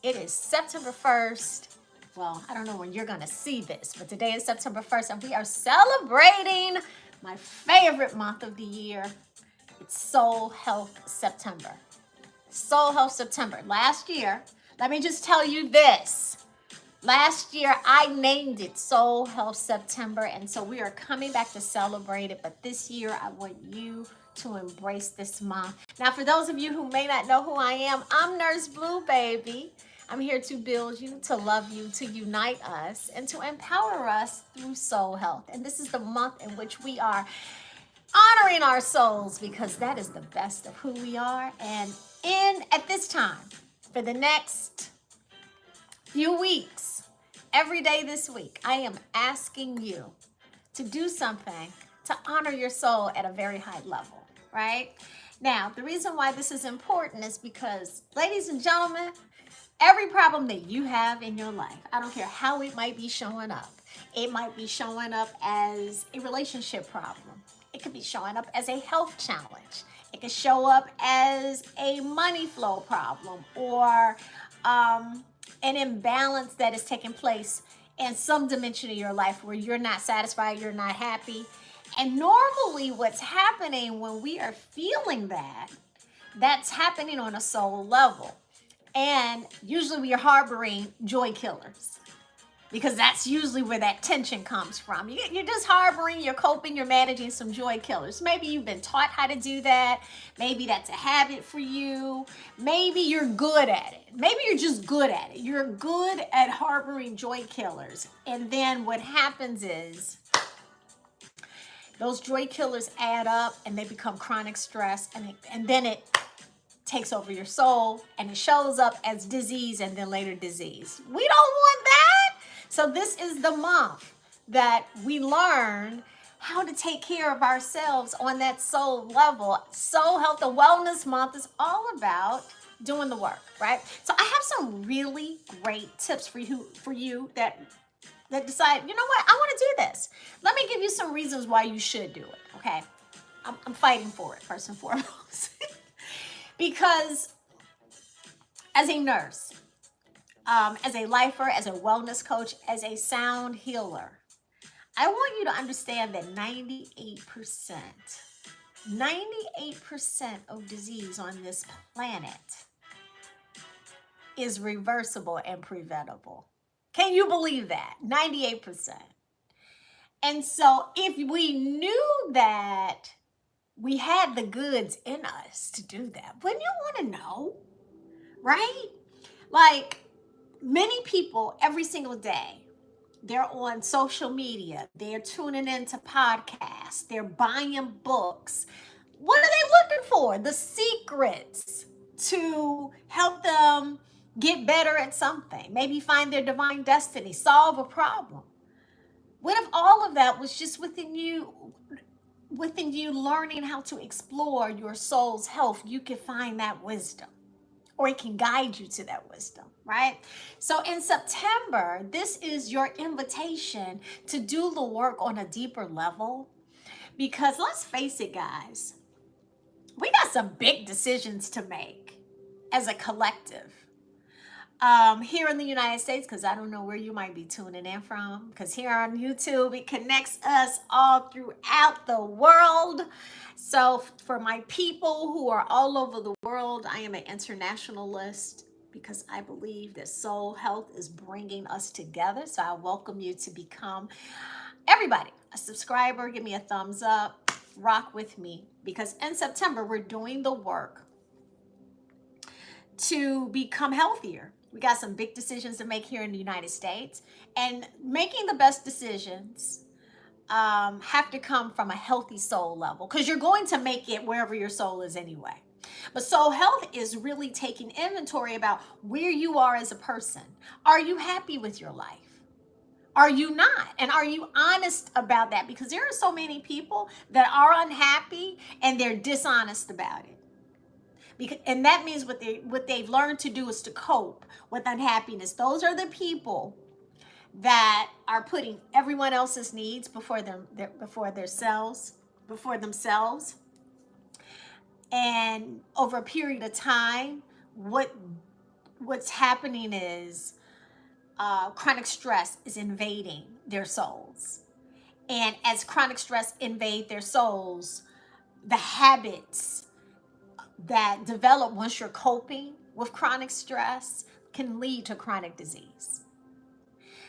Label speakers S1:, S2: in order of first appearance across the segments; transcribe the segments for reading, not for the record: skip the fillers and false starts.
S1: It is September 1st. Well, I don't know when you're going to see this, but today is September 1st, and we are celebrating my favorite month of the year. It's Soul Health September. Soul Health September. Last year, let me just tell you this. Last year, I named it Soul Health September, and so we are coming back to celebrate it. But this year, I want you to embrace this month. Now, for those of you who may not know who I am, I'm Nurse Blue, baby. I'm here to build you, to love you, to unite us, and to empower us through soul health. And this is the month in which we are honoring our souls because that is the best of who we are. And at this time, for the next few weeks, every day this week, I am asking you to do something to honor your soul at a very high level, right? Now, the reason why this is important is because, ladies and gentlemen, every problem that you have in your life, I don't care how it might be showing up. It might be showing up as a relationship problem. It could be showing up as a health challenge. It could show up as a money flow problem or an imbalance that is taking place in some dimension of your life where you're not satisfied, you're not happy. And normally what's happening when we are feeling that, that's happening on a soul level. And usually we are harboring joy killers because that's usually where that tension comes from. You're just harboring, you're coping, you're managing some joy killers. Maybe you've been taught how to do that. Maybe that's a habit for you. Maybe you're good at it. Maybe you're just good at it. You're good at harboring joy killers. And then what happens is those joy killers add up and they become chronic stress, and then it takes over your soul and it shows up as disease and then later disease. We don't want that. So this is the month that we learn how to take care of ourselves on that soul level. Soul Health, the Wellness Month is all about doing the work, right? So I have some really great tips for you that decide, you know what, I want to do this. Let me give you some reasons why you should do it, okay? I'm fighting for it, first and foremost. Because as a nurse, as a lifer, as a wellness coach, as a sound healer, I want you to understand that 98% of disease on this planet is reversible and preventable. Can you believe that? 98%. And so if we knew that we had the goods in us to do that, wouldn't you want to know? Right? Like many people every single day, they're on social media, they're tuning into podcasts, they're buying books. What are they looking for? The secrets to help them get better at something, maybe find their divine destiny, solve a problem. What if all of that was just within you learning how to explore your soul's health? You can find that wisdom, or it can guide you to that wisdom, right? So in September, this is your invitation to do the work on a deeper level, because let's face it, guys, we got some big decisions to make as a collective. Here in the United States, because I don't know where you might be tuning in from, because here on YouTube, it connects us all throughout the world. So for my people who are all over the world, I am an internationalist because I believe that soul health is bringing us together. So I welcome you to become, everybody, a subscriber. Give me a thumbs up, rock with me, because in September, we're doing the work to become healthier. We got some big decisions to make here in the United States, and making the best decisions have to come from a healthy soul level, because you're going to make it wherever your soul is anyway. But soul health is really taking inventory about where you are as a person. Are you happy with your life? Are you not? And are you honest about that? Because there are so many people that are unhappy and they're dishonest about it. And that means what they've learned to do is to cope with unhappiness. Those are the people that are putting everyone else's needs before themselves. And over a period of time, what what's happening is chronic stress is invading their souls. And as chronic stress invade their souls, the habits that develop once you're coping with chronic stress can lead to chronic disease.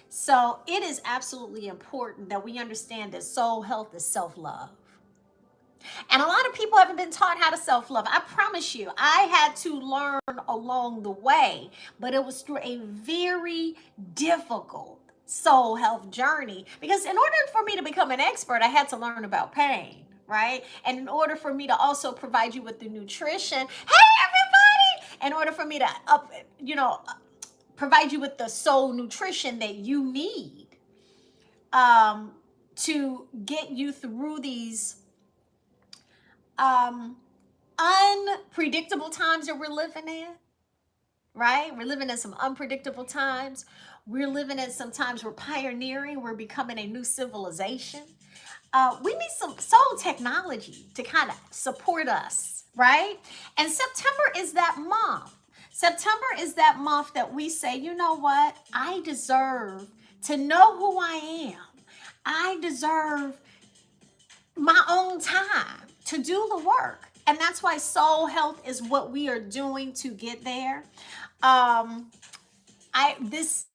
S1: So it is absolutely important that we understand that soul health is self-love. And a lot of people haven't been taught how to self-love. I promise you, I had to learn along the way, but it was through a very difficult soul health journey, because in order for me to become an expert, I had to learn about pain, right? And in order for me to also provide you with the nutrition, hey everybody, in order for me to provide you with the soul nutrition that you need to get you through these unpredictable times that we're living in, right? We're living in some unpredictable times. We're living in some times we're pioneering, we're becoming a new civilization. We need some soul technology to kind of support us, right? And September is that month. September is that month that we say, you know what? I deserve to know who I am. I deserve my own time to do the work. And that's why soul health is what we are doing to get there. This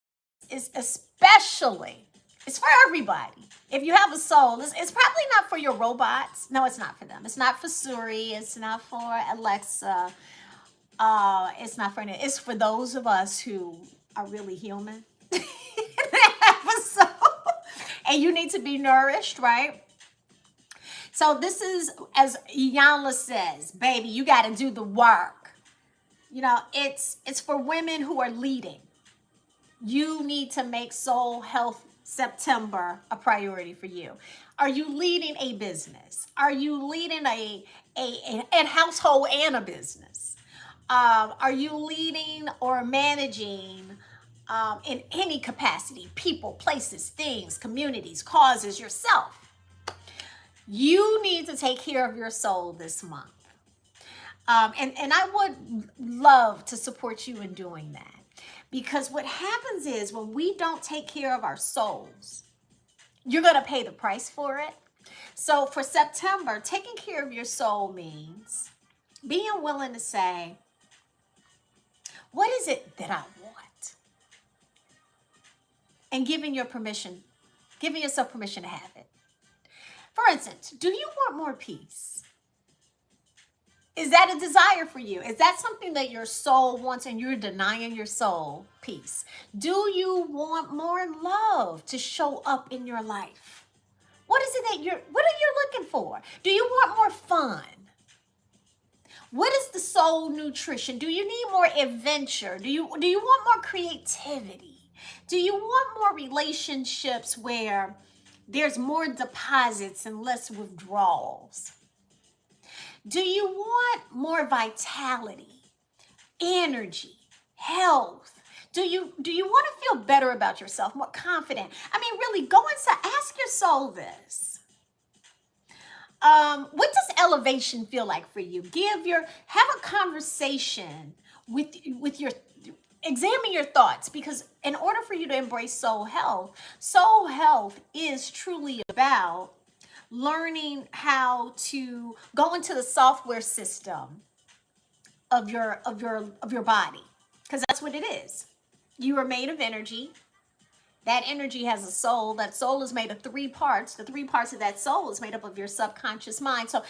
S1: is especially, it's for everybody. If you have a soul, it's probably not for your robots. No, it's not for them. It's not for Siri. It's not for Alexa. It's not for any. It's for those of us who are really human. Have a soul. And you need to be nourished, right? So this is, as Iyanla says, baby, you got to do the work. You know, it's for women who are leading. You need to make Soul Health September a priority for you. Are you leading a business? Are you leading a household and a business? Are you leading or managing in any capacity, people, places, things, communities, causes, yourself? You need to take care of your soul this month. And I would love to support you in doing that. Because what happens is when we don't take care of our souls, you're going to pay the price for it. So for September, taking care of your soul means being willing to say, what is it that I want? And giving yourself permission to have it. For instance, do you want more peace? Is that a desire for you? Is that something that your soul wants and you're denying your soul peace? Do you want more love to show up in your life? What is it what are you looking for? Do you want more fun? What is the soul nutrition? Do you need more adventure? Do you want more creativity? Do you want more relationships where there's more deposits and less withdrawals? Do you want more vitality, energy, health? Do you want to feel better about yourself, more confident? I mean, really, go inside. Ask your soul this. What does elevation feel like for you? Have a conversation with your, examine your thoughts, because in order for you to embrace soul health is truly about learning how to go into the software system of your body, because that's what it is. You are made of energy. That energy has a soul. That soul is made of 3 parts. The 3 parts of that soul is made up of your subconscious mind. So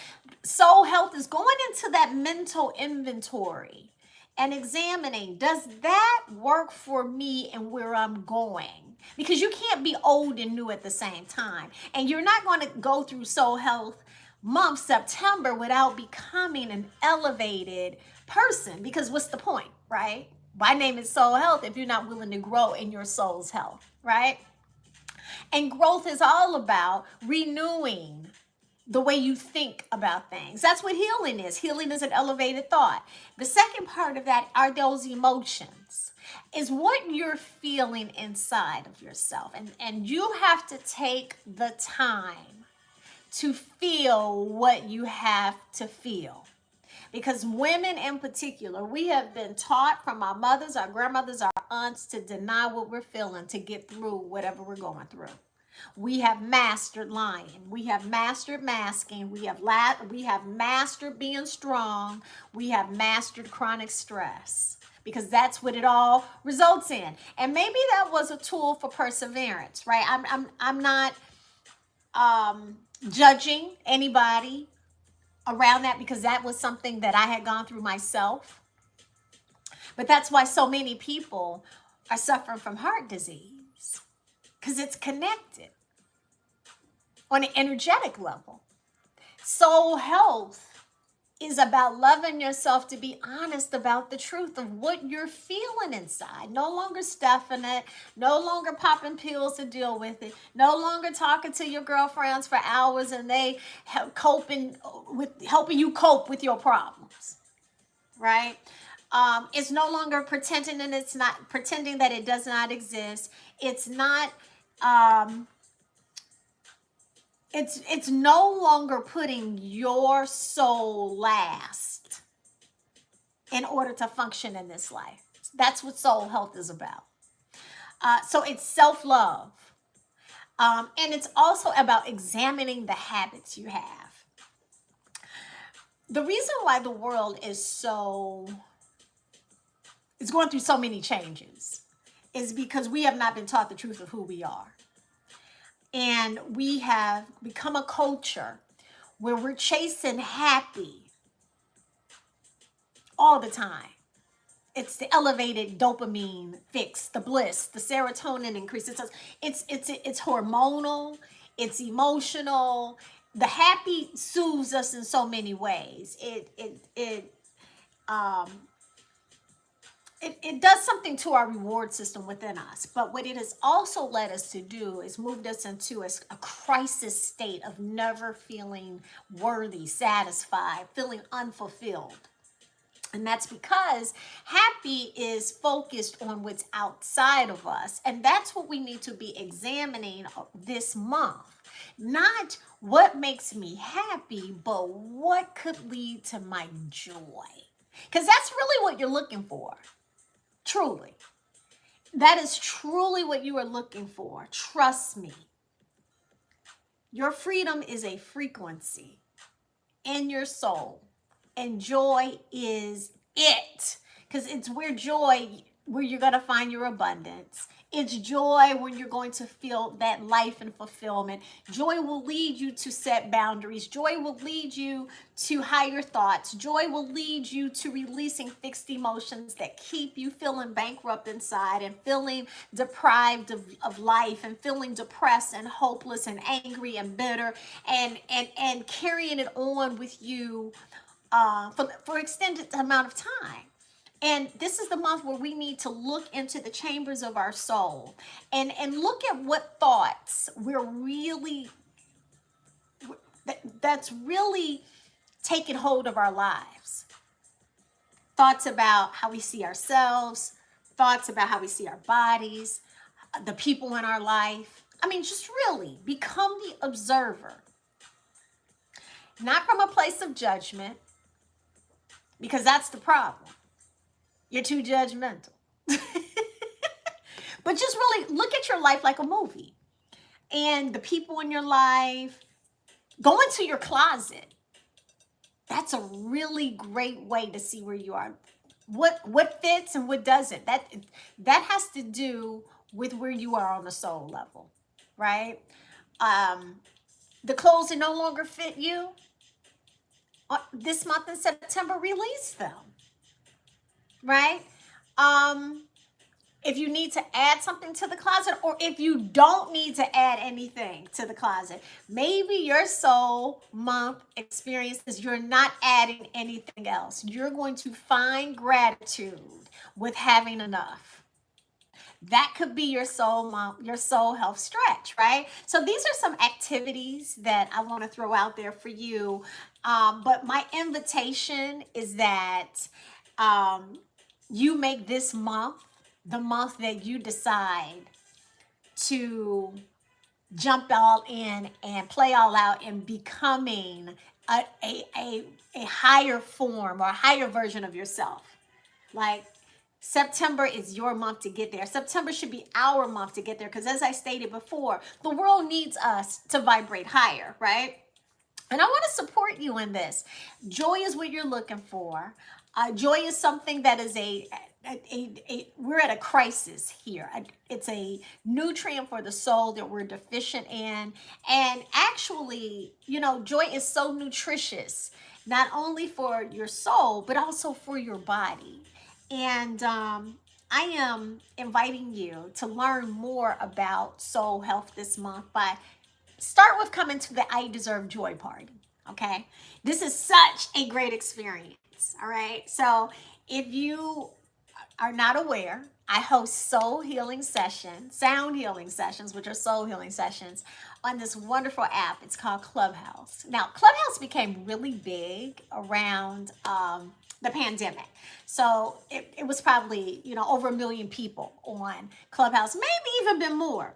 S1: soul health is going into that mental inventory and examining, does that work for me and where I'm going? Because you can't be old and new at the same time. And you're not going to go through Soul Health Month, September, without becoming an elevated person. Because what's the point, right? My name is Soul Health if you're not willing to grow in your soul's health, right? And growth is all about renewing the way you think about things. That's what healing is. Healing is an elevated thought. The second part of that are those emotions, is what you're feeling inside of yourself. And you have to take the time to feel what you have to feel. Because women in particular, we have been taught from our mothers, our grandmothers, our aunts to deny what we're feeling to get through whatever we're going through. We have mastered lying. We have mastered masking. We have mastered being strong. We have mastered chronic stress because that's what it all results in. And maybe that was a tool for perseverance, right? I'm not judging anybody around that because that was something that I had gone through myself. But that's why so many people are suffering from heart disease because it's connected on an energetic level. Soul health is about loving yourself, to be honest about the truth of what you're feeling inside. No longer stuffing it, no longer popping pills to deal with it, no longer talking to your girlfriends for hours and they helping you cope with your problems, right? It's no longer pretending that it does not exist. It's not it's no longer putting your soul last in order to function in this life. That's what soul health is about. So it's self-love. And it's also about examining the habits you have. The reason why the world is going through so many changes is because we have not been taught the truth of who we are. And we have become a culture where we're chasing happy all the time. It's the elevated dopamine fix, the bliss, the serotonin increase. It's hormonal, it's emotional. The happy soothes us in so many ways. It does something to our reward system within us. But what it has also led us to do is moved us into a crisis state of never feeling worthy, satisfied, feeling unfulfilled. And that's because happy is focused on what's outside of us. And that's what we need to be examining this month. Not what makes me happy, but what could lead to my joy. Because that's really what you're looking for. Truly. That is truly what you are looking for. Trust me. Your freedom is a frequency in your soul. And joy is it. Because it's where you're going to find your abundance. It's joy when you're going to feel that life and fulfillment. Joy will lead you to set boundaries. Joy will lead you to higher thoughts. Joy will lead you to releasing fixed emotions that keep you feeling bankrupt inside and feeling deprived of life and feeling depressed and hopeless and angry and bitter and carrying it on with you for extended amount of time. And this is the month where we need to look into the chambers of our soul and look at what thoughts that's really taking hold of our lives. Thoughts about how we see ourselves, thoughts about how we see our bodies, the people in our life. I mean, just really become the observer. Not from a place of judgment, because that's the problem. You're too judgmental. But just really look at your life like a movie. And the people in your life, go into your closet. That's a really great way to see where you are. What fits and what doesn't. That has to do with where you are on the soul level, right? The clothes that no longer fit you, this month in September, release them. Right? If you need to add something to the closet, or if you don't need to add anything to the closet, maybe your soul month experience is you're not adding anything else. You're going to find gratitude with having enough. That could be your soul health stretch, right? So these are some activities that I want to throw out there for you. But my invitation is that you make this month the month that you decide to jump all in and play all out in becoming a, a, a, a higher form or a higher version of yourself. Like, September is your month to get there. September should be our month to get there because, as I stated before, the world needs us to vibrate higher, right? And I want to support you in this. Joy is what you're looking for. Joy is something that is we're at a crisis here. It's a nutrient for the soul that we're deficient in. And actually, joy is so nutritious, not only for your soul, but also for your body. And I am inviting you to learn more about soul health this month by start with coming to the I Deserve Joy party. Okay. This is such a great experience. All right. So if you are not aware, I host sound healing sessions, which are soul healing sessions on this wonderful app. It's called Clubhouse. Now, Clubhouse became really big around the pandemic. So it was probably, over 1 million people on Clubhouse, maybe even been more.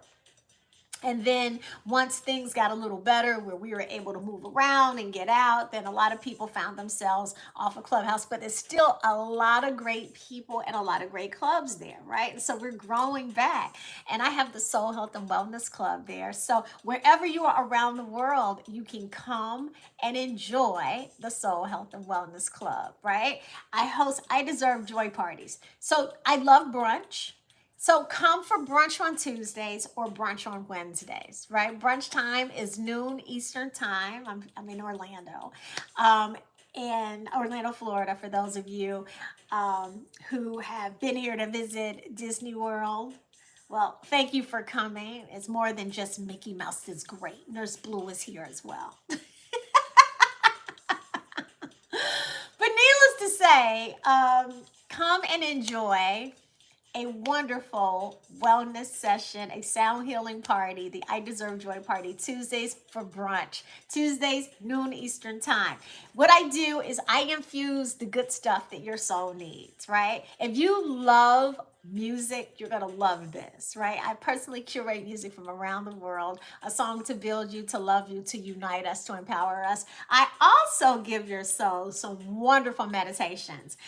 S1: And then once things got a little better where we were able to move around and get out, then a lot of people found themselves off of Clubhouse. But there's still a lot of great people and a lot of great clubs there, right? And so we're growing back. And I have the Soul Health and Wellness Club there. So wherever you are around the world, you can come and enjoy the Soul Health and Wellness Club, right? I host I Deserve Joy parties. So I love brunch. So come for brunch on Tuesdays or brunch on Wednesdays, right? Brunch time is noon Eastern time. I'm in Orlando, in Orlando, Florida, for those of you who have been here to visit Disney World. Well, thank you for coming. It's more than just Mickey Mouse is great. Nurse Blue is here as well. But needless to say, come and enjoy a wonderful wellness session, a sound healing party, the I Deserve Joy party, Tuesdays for brunch, Tuesdays, noon Eastern time. What I do is I infuse the good stuff that your soul needs, right? If you love music, you're going to love this, right? I personally curate music from around the world, a song to build you, to love you, to unite us, to empower us. I also give your soul some wonderful meditations,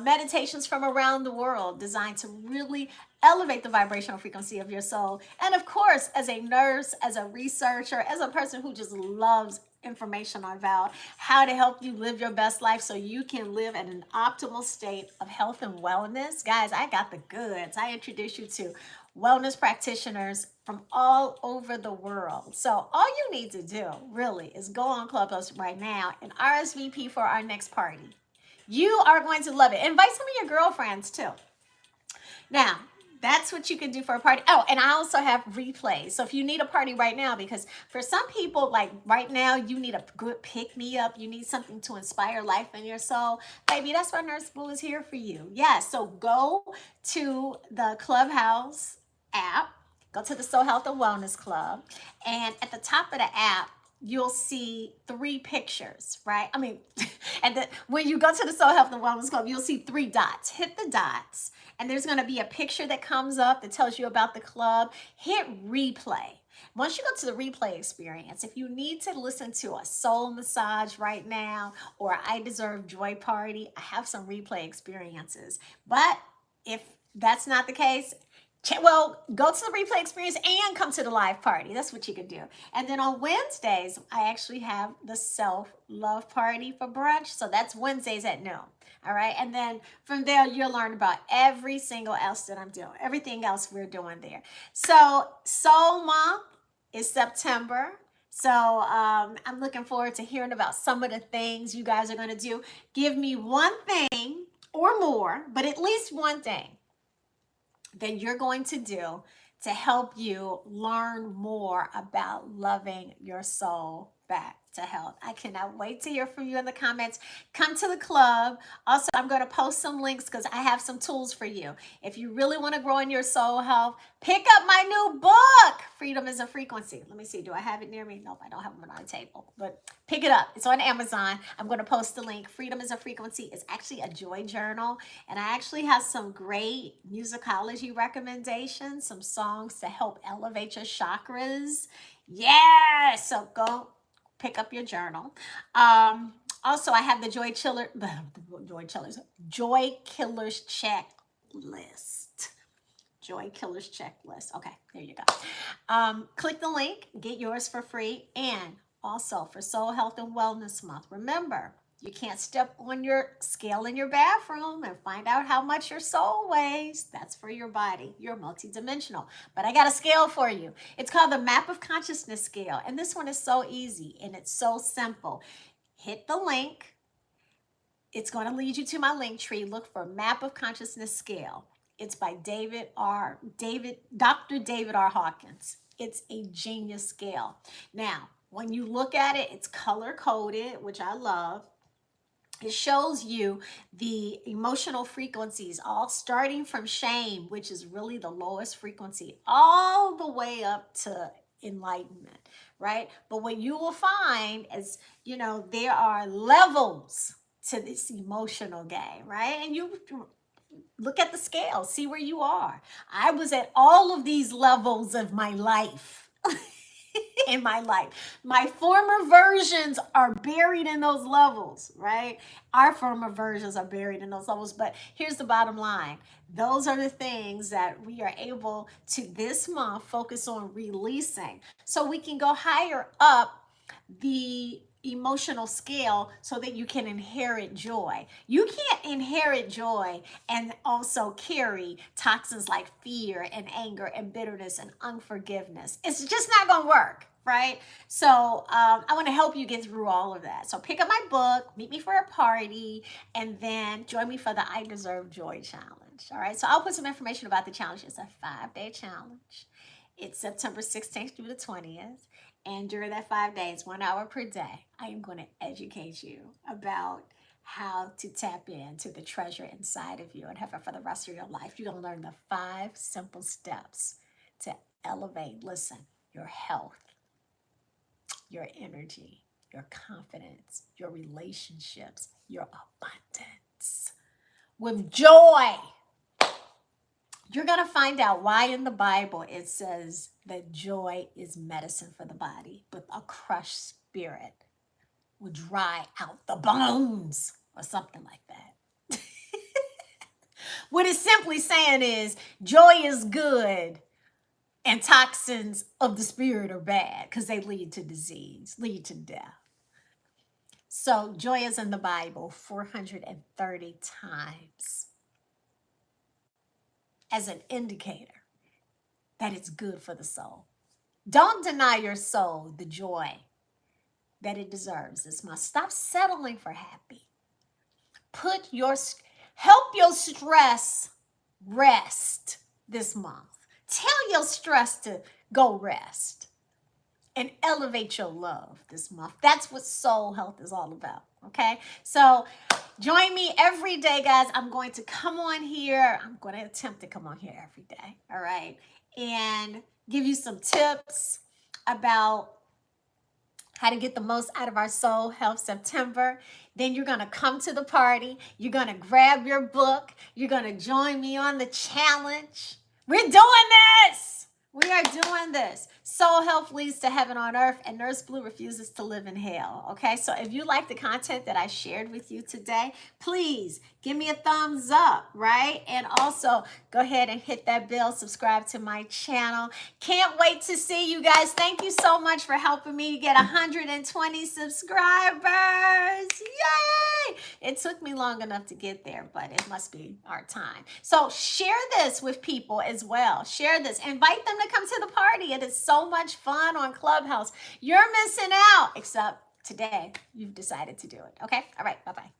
S1: meditations from around the world designed to really elevate the vibrational frequency of your soul. And of course, as a nurse, as a researcher, as a person who just loves information about how to help you live your best life so you can live in an optimal state of health and wellness. Guys, I got the goods. I introduce you to wellness practitioners from all over the world. So all you need to do really is go on Clubhouse right now and RSVP for our next party. You are going to love it. Invite some of your girlfriends too. Now, that's what you can do for a party. Oh, and I also have replays. So if you need a party right now, because for some people, like right now, you need a good pick-me-up. You need something to inspire life in your soul. Baby, that's why Nurse Blue is here for you. Yes, so go to the Clubhouse app. Go to the Soul Health and Wellness Club. And at the top of the app, you'll see 3 pictures, right? I mean, when you go to the Soul Health and Wellness Club, you'll see 3 dots. Hit the dots, and there's going to be a picture that comes up that tells you about the club. Hit replay. Once you go to the replay experience, if you need to listen to a soul massage right now or I Deserve Joy party, I have some replay experiences. But if that's not the case, well, go to the replay experience and come to the live party. That's what you can do. And then on Wednesdays, I actually have the self-love party for brunch. So that's Wednesdays at noon. All right. And then from there, you'll learn about every single else that I'm doing, everything else we're doing there. So Soul Month is September. So I'm looking forward to hearing about some of the things you guys are going to do. Give me one thing or more, but at least one thing that you're going to do to help you learn more about loving your soul back to health. I cannot wait to hear from you in the comments. Come to the club. Also, I'm going to post some links because I have some tools for you. If you really want to grow in your soul health, pick up my new book, Freedom is a Frequency. Let me see. Do I have it near me? Nope, I don't have it on the table. But pick it up. It's on Amazon. I'm going to post the link. Freedom is a Frequency. It's actually a joy journal. And I actually have some great musicology recommendations, some songs to help elevate your chakras. Yeah. So go pick up your journal. Also, I have the Joy Killers checklist. Joy Killers checklist. Okay, there you go. Click the link, get yours for free. And also for Soul Health and Wellness Month, remember, you can't step on your scale in your bathroom and find out how much your soul weighs. That's for your body. You're multidimensional. But I got a scale for you. It's called the Map of Consciousness scale. And this one is so easy and it's so simple. Hit the link. It's going to lead you to my link tree. Look for Map of Consciousness scale. It's by Dr. David R. Hawkins. It's a genius scale. Now, when you look at it, it's color coded, which I love. It shows you the emotional frequencies, all starting from shame, which is really the lowest frequency, all the way up to enlightenment, right? But what you will find is, there are levels to this emotional game, right? And you look at the scale, see where you are. I was at all of these levels of my life. In my life, my former versions are buried in those levels, right? Our former versions are buried in those levels. But here's the bottom line. Those are the things that we are able to this month focus on releasing so we can go higher up the emotional scale so that you can inherit joy. You can't inherit joy and also carry toxins like fear and anger and bitterness and unforgiveness. It's just not going to work, right? So I want to help you get through all of that. So pick up my book, meet me for a party, and then join me for the I Deserve Joy Challenge. All right. So I'll put some information about the challenge. It's a 5-day challenge. It's September 16th through the 20th. And during that 5 days, 1 hour per day, I am going to educate you about how to tap into the treasure inside of you and have it for the rest of your life. You're going to learn the 5 simple steps to elevate, listen, your health, your energy, your confidence, your relationships, your abundance with joy. You're going to find out why in the Bible it says that joy is medicine for the body, but a crushed spirit will dry out the bones or something like that. What it's simply saying is joy is good and toxins of the spirit are bad because they lead to disease, lead to death. So joy is in the Bible 430 times as an indicator that it's good for the soul. Don't deny your soul the joy that it deserves this month. Stop settling for happy. Help your stress rest this month. Tell your stress to go rest and elevate your love this month. That's what soul health is all about. Okay, so join me every day, guys. I'm going to come on here. I'm going to attempt to come on here every day. All right. And give you some tips about how to get the most out of our Soul Health September. Then you're going to come to the party. You're going to grab your book. You're going to join me on the challenge. We're doing this. We are doing this. Soul health leads to heaven on earth, and Nurse Blue refuses to live in hell. Okay, so if you like the content that I shared with you today, please give me a thumbs up, right? And also go ahead and hit that bell, subscribe to my channel. Can't wait to see you guys. Thank you so much for helping me get 120 subscribers. Yay! It took me long enough to get there, but it must be our time. So share this with people as well. Share this. Invite them to come to the party. It is so much fun on Clubhouse. You're missing out, except today you've decided to do it. Okay? All right. Bye-bye.